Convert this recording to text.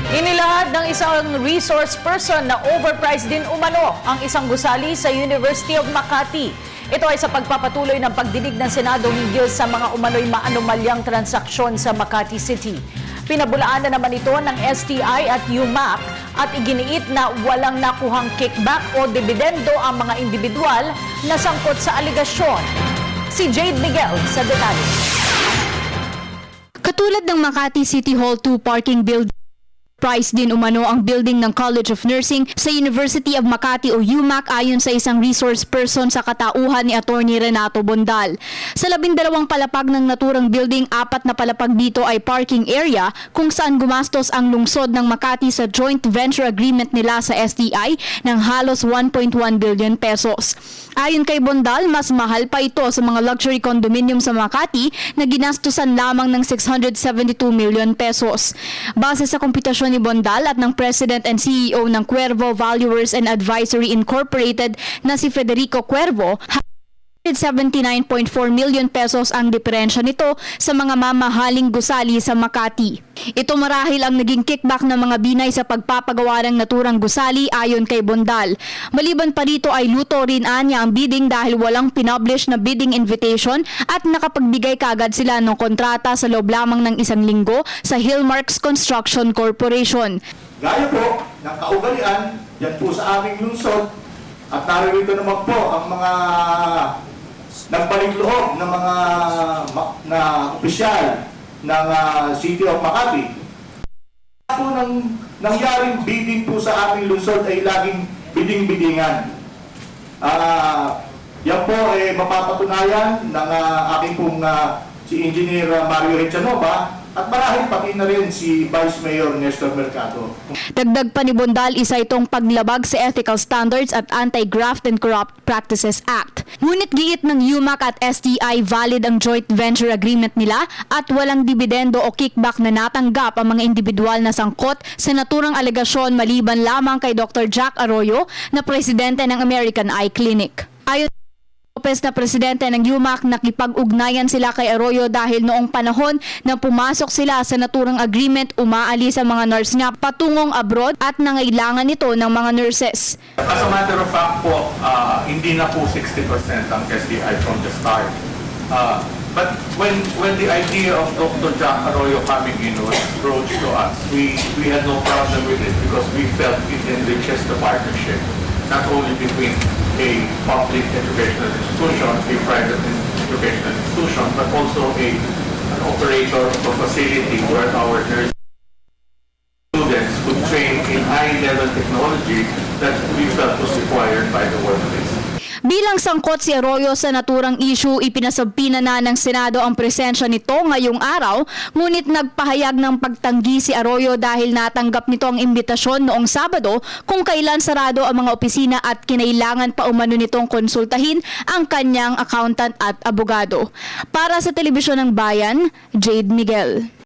Inilahad ng isang resource person na overpriced din umano ang isang gusali sa University of Makati. Ito ay sa pagpapatuloy ng pagdinig ng Senado hinggil sa mga umano'y maanomalyang transaksyon sa Makati City. Pinabulaan na naman ito ng STI at UMAC at iginiit na walang nakuhang kickback o dividendo ang mga individual na sangkot sa aligasyon. Si Jade Miguel sa detalye. Katulad ng Makati City Hall 2 parking building, price din umano ang building ng College of Nursing sa University of Makati o UMAC ayon sa isang resource person sa katauhan ni Attorney Renato Bondal. Sa 12 palapag ng naturang building, 4 na palapag dito ay parking area kung saan gumastos ang lungsod ng Makati sa joint venture agreement nila sa STI ng halos 1.1 billion pesos. Ayon kay Bondal, mas mahal pa ito sa mga luxury condominium sa Makati na ginastusan lamang ng 672 million pesos. Base sa komputasyon ni Bondal at ng President and CEO ng Cuervo Valuers and Advisory Incorporated na si Federico Cuervo, 79.4 million pesos ang diferensya nito sa mga mamahaling gusali sa Makati. Ito marahil ang naging kickback ng mga binay sa pagpapagawa ng naturang gusali ayon kay Bondal. Maliban pa dito ay luto rin anya ang bidding dahil walang pinublish na bidding invitation at nakapagbigay kagad sila ng kontrata sa loob lamang ng 1 linggo sa Hillmarks Construction Corporation. Gaya po ng kaugalian, yan po sa aming lungsod at narito naman po ang mga nagbalingloob ng mga opisyal ng City of Makati. Po nang nangyaring bidding po sa aming lungsod ay laging bidding-biddingan. Yan po ay mapapatunayan ng aking pong si Engineer Mario Rechanova at marahil pati na rin si Vice Mayor Nestor Mercado. Dagdag pa ni Bondal, isa itong paglabag sa Ethical Standards at Anti-Graft and Corrupt Practices Act. Ngunit giit ng UMAC at STI valid ang joint venture agreement nila at walang dividendo o kickback na natanggap ang mga individual na sangkot sa naturang alegasyon maliban lamang kay Dr. Jack Arroyo na presidente ng American Eye Clinic. Ayon Lopez na presidente ng UMAC, nakipag-ugnayan sila kay Arroyo dahil noong panahon na pumasok sila sa naturang agreement, umaalis ang mga nurse niya patungong abroad at nangailangan ito ng mga nurses. As a matter of fact po, hindi na po 60% ang SDI from the start. But when the idea of Dr. Jack Arroyo coming in was approached to us, we had no problem with it because we felt it enriches the partnership, not only between a public educational institution, a private educational institution, but also an operator of a facility where our nurse students could train in high-level technology that we felt was required by the workplace. Bilang sangkot si Arroyo sa naturang issue, ipinasabpina na ng Senado ang presensya nito ngayong araw, ngunit nagpahayag ng pagtanggi si Arroyo dahil natanggap nito ang imbitasyon noong Sabado kung kailan sarado ang mga opisina at kinailangan pa umano nitong konsultahin ang kanyang accountant at abogado. Para sa Telebisyon ng Bayan, Jade Miguel.